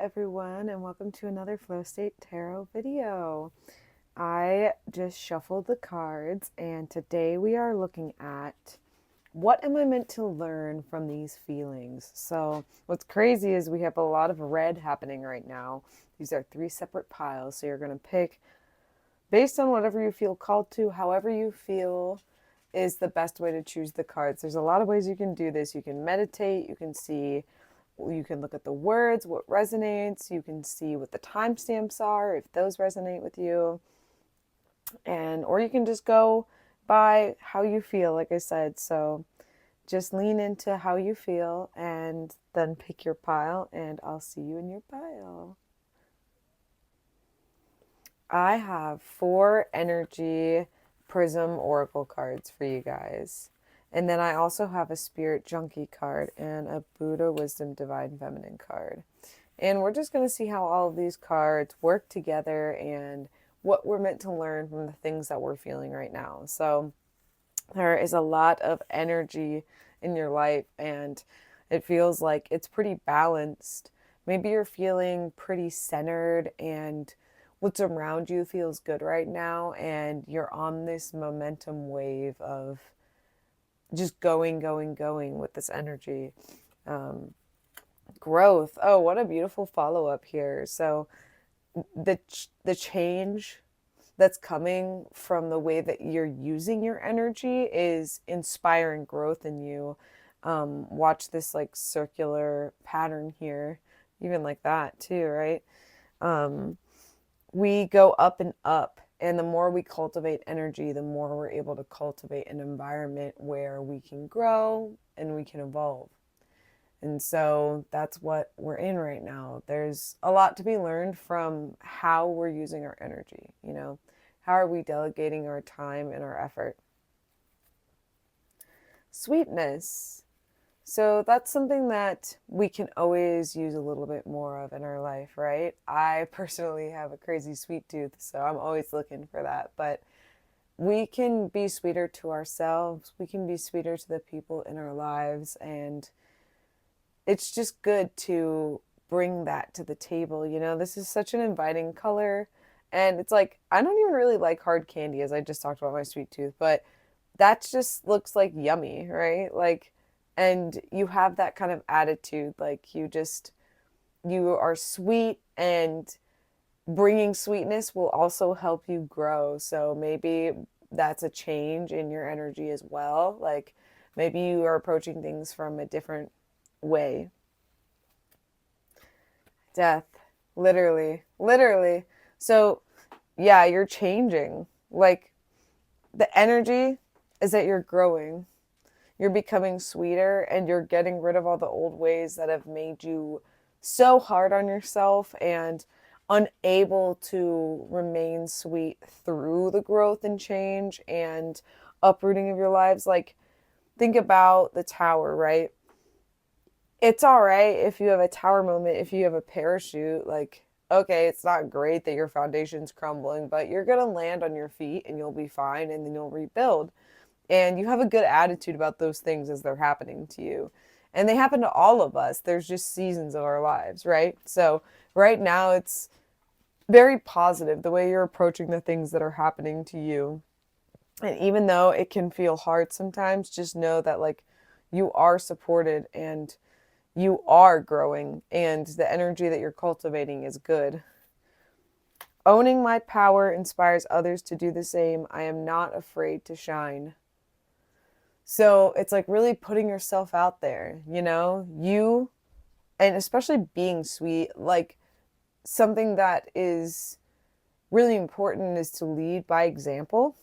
everyone, and welcome to another Flow State Tarot video. I just shuffled the cards, and today we are looking at what am I meant to learn from these feelings. So what's crazy is we have a lot of red happening right now. These are 3 separate piles, so you're going to pick based on whatever you feel called to, however you feel is the best way to choose the cards. There's a lot of ways you can do this. You can meditate, you can look at the words, what resonates, you can see what the timestamps are, if those resonate with you. Or you can just go by how you feel, like I said. So just lean into how you feel and then pick your pile, and I'll see you in your pile. I have 4 energy prism oracle cards for you guys. And then I also have a Spirit Junkie card and a Buddha Wisdom Divine Feminine card. And we're just going to see how all of these cards work together and what we're meant to learn from the things that we're feeling right now. So there is a lot of energy in your life, and it feels like it's pretty balanced. Maybe you're feeling pretty centered and what's around you feels good right now, and you're on this momentum wave of just going with this energy. Growth. Oh, what a beautiful follow-up here. So the change that's coming from the way that you're using your energy is inspiring growth in you. Watch this like circular pattern here, even like that too, right? We go up and up, and the more we cultivate energy, the more we're able to cultivate an environment where we can grow and we can evolve. And so that's what we're in right now. There's a lot to be learned from how we're using our energy, how are we delegating our time and our effort. Sweetness. So that's something that we can always use a little bit more of in our life, right? I personally have a crazy sweet tooth, so I'm always looking for that. But we can be sweeter to ourselves. We can be sweeter to the people in our lives. And it's just good to bring that to the table. This is such an inviting color. And it's like, I don't even really like hard candy, as I just talked about my sweet tooth, but that just looks like yummy, right? And you have that kind of attitude, like you are sweet, and bringing sweetness will also help you grow. So maybe that's a change in your energy as well. Like maybe you are approaching things from a different way. Death. Literally. So yeah, you're changing. Like the energy is that you're growing. You're becoming sweeter, and you're getting rid of all the old ways that have made you so hard on yourself and unable to remain sweet through the growth and change and uprooting of your lives. Like, think about the tower, right? It's all right if you have a tower moment, if you have a parachute, like, okay, it's not great that your foundation's crumbling, but you're going to land on your feet and you'll be fine, and then you'll rebuild. And you have a good attitude about those things as they're happening to you. And they happen to all of us. There's just seasons of our lives, right? So right now it's very positive the way you're approaching the things that are happening to you. And even though it can feel hard sometimes, just know that like you are supported and you are growing, and the energy that you're cultivating is good. Owning my power inspires others to do the same. I am not afraid to shine. So it's like really putting yourself out there, and especially being sweet. Like, something that is really important is to lead by example.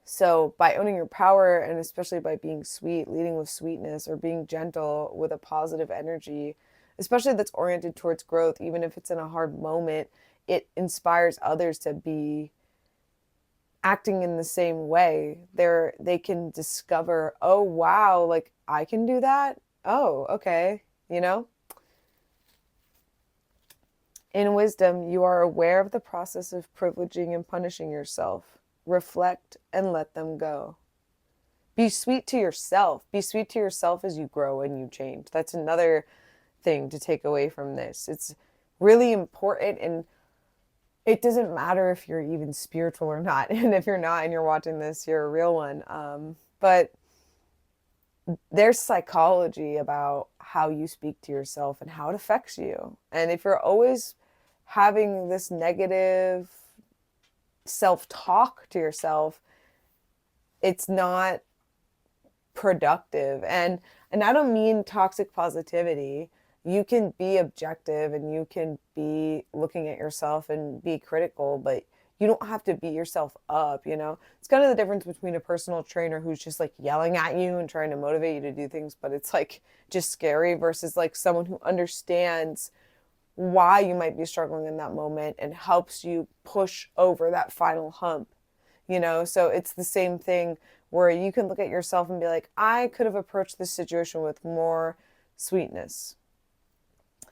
So by owning your power, and especially by being sweet, leading with sweetness, or being gentle with a positive energy, especially that's oriented towards growth, even if it's in a hard moment, it inspires others to be acting in the same way. They can discover, oh wow, like I can do that. Oh, okay, In wisdom, you are aware of the process of privileging and punishing yourself. Reflect and let them go. Be sweet to yourself. Be sweet to yourself as you grow and you change. That's another thing to take away from this. It's really important. And it doesn't matter if you're even spiritual or not. And if you're not and you're watching this, you're a real one. But there's psychology about how you speak to yourself and how it affects you. And if you're always having this negative self-talk to yourself, it's not productive. And I don't mean toxic positivity. You can be objective and you can be looking at yourself and be critical, but you don't have to beat yourself up, you know? It's kind of the difference between a personal trainer who's just like yelling at you and trying to motivate you to do things, but it's like just scary, versus like someone who understands why you might be struggling in that moment and helps you push over that final hump, you know? So it's the same thing where you can look at yourself and be like, I could have approached this situation with more sweetness,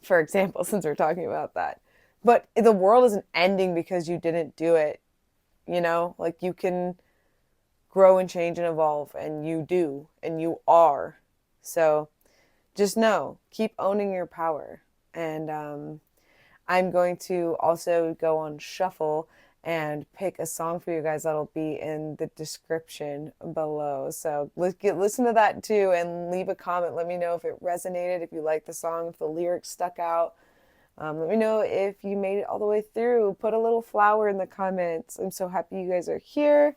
for example, since we're talking about that. But the world isn't ending because you didn't do it, you know? Like you can grow and change and evolve, and you do, and you are. So just know, keep owning your power. And I'm going to also go on shuffle and pick a song for you guys that'll be in the description below. So listen to that too and leave a comment. Let me know if it resonated, if you liked the song, if the lyrics stuck out. Let me know if you made it all the way through. Put a little flower in the comments. I'm so happy you guys are here.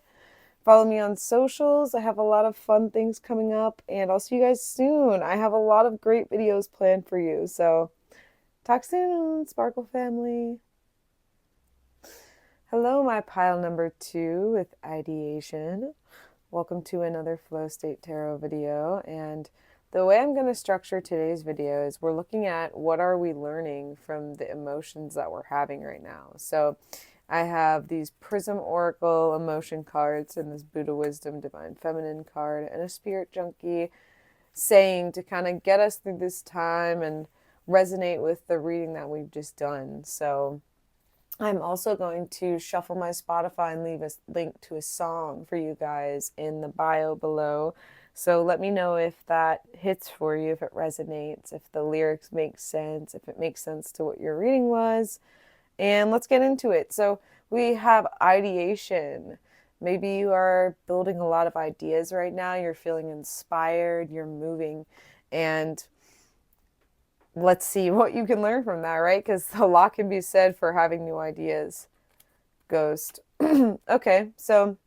Follow me on socials. I have a lot of fun things coming up, and I'll see you guys soon. I have a lot of great videos planned for you. So talk soon, Sparkle family. Hello, my pile number 2 with Ideation. Welcome to another Flow State Tarot video. And the way I'm going to structure today's video is we're looking at what are we learning from the emotions that we're having right now. So I have these Prism Oracle emotion cards and this Buddha Wisdom Divine Feminine card and a Spirit Junkie saying to kind of get us through this time and resonate with the reading that we've just done. So I'm also going to shuffle my Spotify and leave a link to a song for you guys in the bio below. So let me know if that hits for you, if it resonates, if the lyrics make sense, if it makes sense to what your reading was. And let's get into it. So we have ideation. Maybe you are building a lot of ideas right now. You're feeling inspired, you're moving, and let's see what you can learn from that, right? Because a lot can be said for having new ideas. Ghost. Okay, so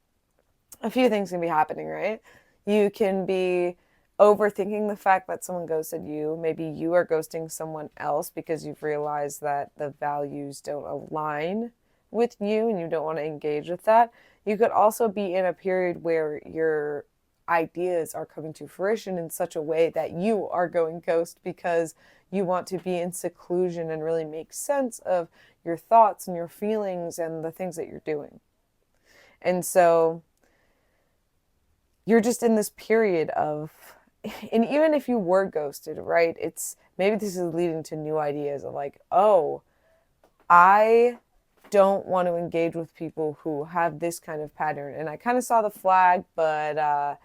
a few things can be happening, right? You can be overthinking the fact that someone ghosted you. Maybe you are ghosting someone else because you've realized that the values don't align with you and you don't want to engage with that. You could also be in a period where your ideas are coming to fruition in such a way that you are going ghost because you want to be in seclusion and really make sense of your thoughts and your feelings and the things that you're doing. And so you're just in this period of, and even if you were ghosted, right, it's maybe this is leading to new ideas of like, oh, I don't want to engage with people who have this kind of pattern. And I kind of saw the flag, but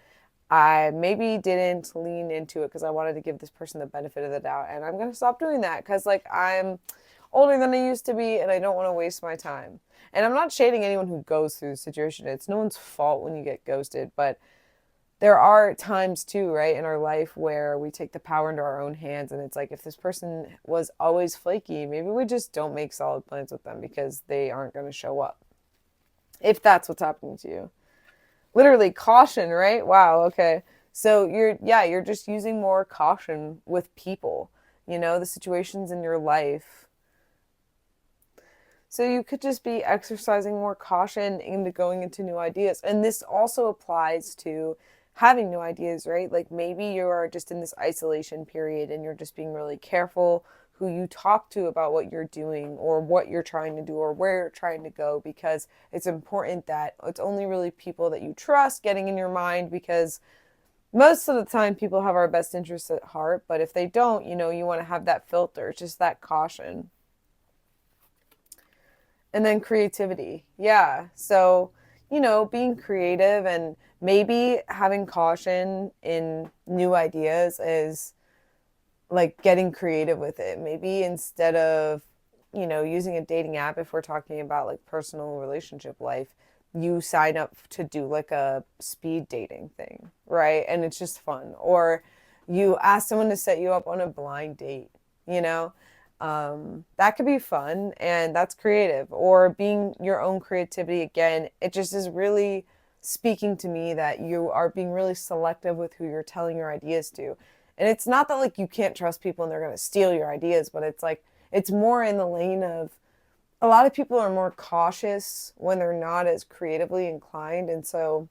I maybe didn't lean into it because I wanted to give this person the benefit of the doubt. And I'm going to stop doing that because like I'm older than I used to be and I don't want to waste my time. And I'm not shading anyone who goes through the situation. It's no one's fault when you get ghosted, but there are times too, right, in our life where we take the power into our own hands, and it's like if this person was always flaky, maybe we just don't make solid plans with them because they aren't going to show up. If that's what's happening to you. Literally caution, right? Wow, okay. So you're just using more caution with people, you know, the situations in your life. So you could just be exercising more caution into going into new ideas. And this also applies to having new ideas, right? Like maybe you are just in this isolation period and you're just being really careful who you talk to about what you're doing or what you're trying to do or where you're trying to go, because it's important that it's only really people that you trust getting in your mind, because most of the time people have our best interests at heart, but if they don't, you know, you want to have that filter, just that caution. And then creativity. Yeah. So, you know, being creative and maybe having caution in new ideas is like getting creative with it. Maybe instead of using a dating app, if we're talking about like personal relationship life, you sign up to do like a speed dating thing, right? And it's just fun. Or you ask someone to set you up on a blind date, you know? That could be fun and that's creative. Or being your own creativity again, it just is really speaking to me that you are being really selective with who you're telling your ideas to. And it's not that like you can't trust people and they're going to steal your ideas, but it's like it's more in the lane of a lot of people are more cautious when they're not as creatively inclined. And so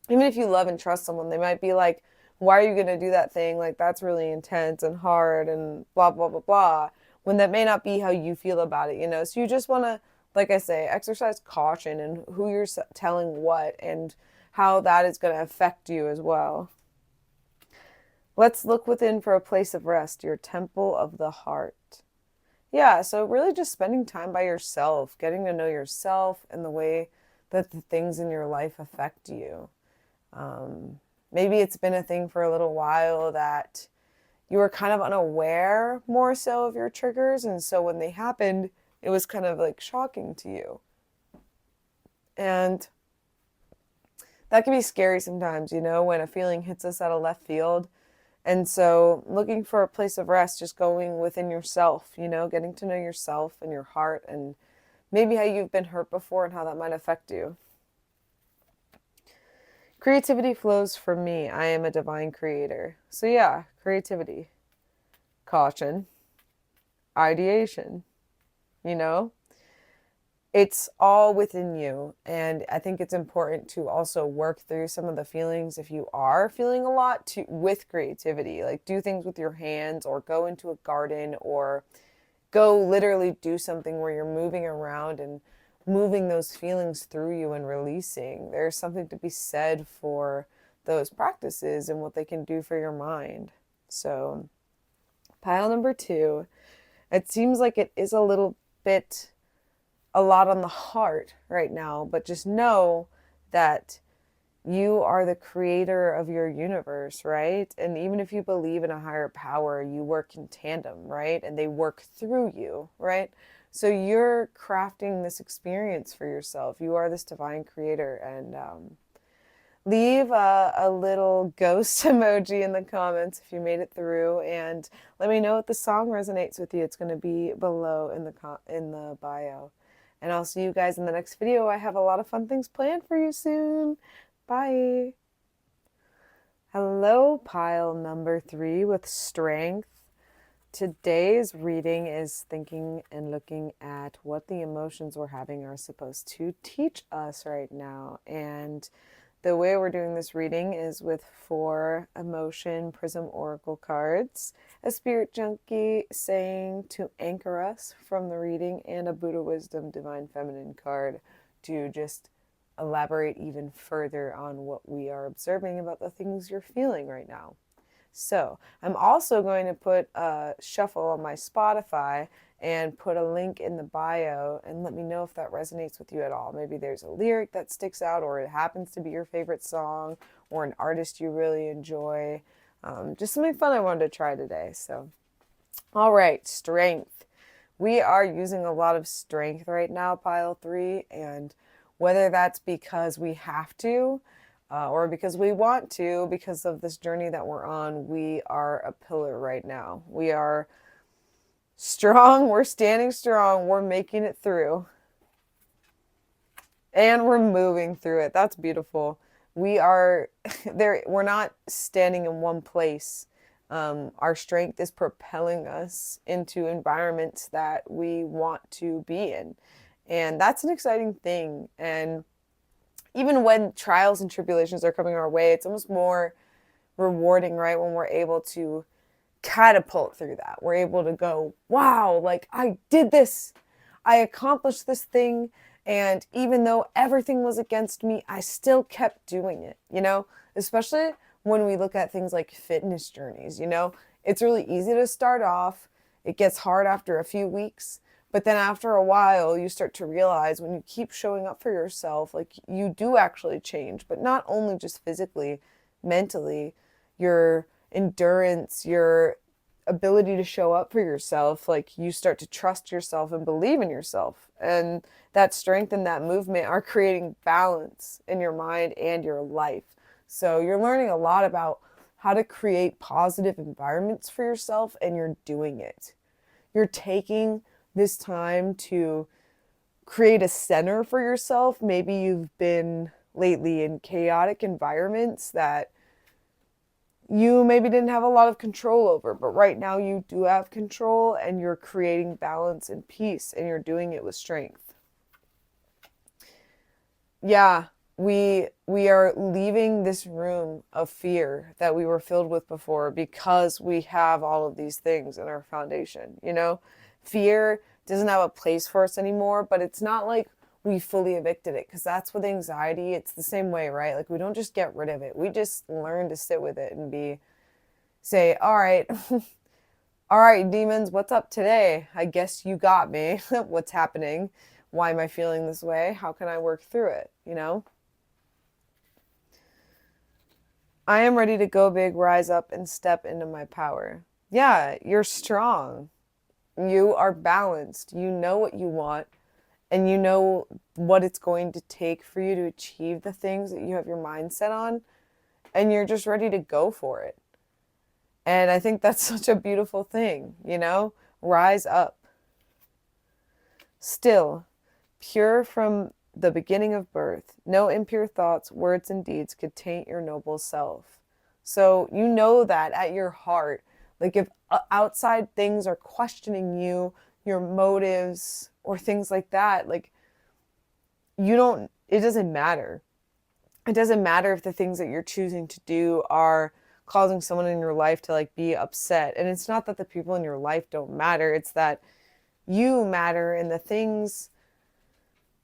even if you love and trust someone, they might be like, why are you going to do that thing? Like, that's really intense and hard and blah, blah, blah, blah. When that may not be how you feel about it. So you just want to, like I say, exercise caution in who you're telling what and how that is going to affect you as well. Let's look within for a place of rest, your temple of the heart. Yeah, so really just spending time by yourself, getting to know yourself and the way that the things in your life affect you. Maybe it's been a thing for a little while that you were kind of unaware more so of your triggers. And so when they happened, it was kind of like shocking to you. And that can be scary sometimes, when a feeling hits us out of left field. And so looking for a place of rest, just going within yourself, getting to know yourself and your heart and maybe how you've been hurt before and how that might affect you. Creativity flows from me. I am a divine creator. So yeah, creativity, caution, ideation, it's all within you. And I think it's important to also work through some of the feelings if you are feeling a lot with creativity, like do things with your hands or go into a garden or go literally do something where you're moving around and moving those feelings through you and releasing. There's something to be said for those practices and what they can do for your mind. So pile number 2, it seems like it is a lot on the heart right now, but just know that you are the creator of your universe, right? And even if you believe in a higher power, you work in tandem, right? And they work through you, right? So you're crafting this experience for yourself. You are this divine creator. And leave a little ghost emoji in the comments if you made it through. And let me know if the song resonates with you. It's going to be below in the bio. And I'll see you guys in the next video. I have a lot of fun things planned for you soon. Bye. Hello, pile number 3 with strength. Today's reading is thinking and looking at what the emotions we're having are supposed to teach us right now. And the way we're doing this reading is with 4 emotion prism oracle cards, a spirit junkie saying to anchor us from the reading, and a Buddha wisdom divine feminine card to just elaborate even further on what we are observing about the things you're feeling right now. So I'm also going to put a shuffle on my Spotify and put a link in the bio and let me know if that resonates with you at all. Maybe there's a lyric that sticks out, or it happens to be your favorite song, or an artist you really enjoy. Just something fun I wanted to try today. So, all right, strength. We are using a lot of strength right now, pile 3, and whether that's because we have to, or because we want to, because of this journey that we're on, we are a pillar right now. We are strong, we're standing strong, we're making it through. And we're moving through it. That's beautiful. We are there, we're not standing in one place. Our strength is propelling us into environments that we want to be in. And that's an exciting thing. And even when trials and tribulations are coming our way, it's almost more rewarding, right? When we're able to catapult through that. We're able to go, wow, like I did this. I accomplished this thing. And even though everything was against me, I still kept doing it, especially when we look at things like fitness journeys, it's really easy to start off. It gets hard after a few weeks. But then after a while, you start to realize when you keep showing up for yourself, like you do actually change, but not only just physically, mentally, your endurance, your ability to show up for yourself, like you start to trust yourself and believe in yourself. And that strength and that movement are creating balance in your mind and your life. So you're learning a lot about how to create positive environments for yourself, and you're doing it. You're taking this time to create a center for yourself. Maybe you've been lately in chaotic environments that you maybe didn't have a lot of control over, but right now you do have control, and you're creating balance and peace, and you're doing it with strength. Yeah, we are leaving this room of fear that we were filled with before, because we have all of these things in our foundation, you know? Fear doesn't have a place for us anymore, but it's not like we fully evicted it, because that's with anxiety. It's the same way, right? Like, we don't just get rid of it. We just learn to sit with it and say, all right, all right, demons, what's up today? I guess you got me. What's happening? Why am I feeling this way? How can I work through it? You know? I am ready to go big, rise up, and step into my power. Yeah, you're strong. You are balanced. You know what you want, and you know what it's going to take for you to achieve the things that you have your mind set on, and you're just ready to go for it. And I think that's such a beautiful thing, you know? Rise up. Still, pure from the beginning of birth, no impure thoughts, words, and deeds could taint your noble self. So you know that at your heart. Like, if outside things are questioning you, your motives, or things like that, like, it doesn't matter. It doesn't matter if the things that you're choosing to do are causing someone in your life to like be upset. And it's not that the people in your life don't matter. It's that you matter, and the things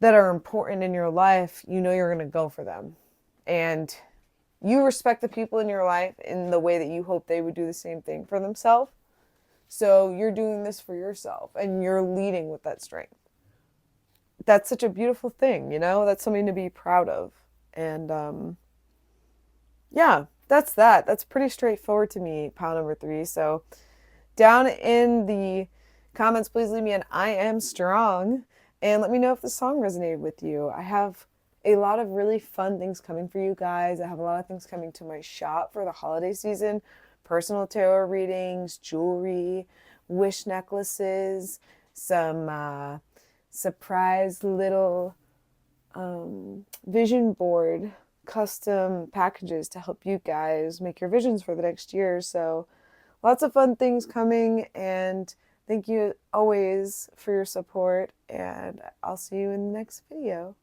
that are important in your life, you know you're going to go for them. And you respect the people in your life in the way that you hope they would do the same thing for themselves. So you're doing this for yourself, and you're leading with that strength. That's such a beautiful thing, you know? That's something to be proud of. And yeah, that's that. That's pretty straightforward to me, pile number 3. So down in the comments, please leave me an I am strong, and let me know if the song resonated with you. I have a lot of really fun things coming for you guys. I have a lot of things coming to my shop for the holiday season. Personal tarot readings, jewelry, wish necklaces, some surprise little vision board custom packages to help you guys make your visions for the next year. So lots of fun things coming, and thank you always for your support, and I'll see you in the next video.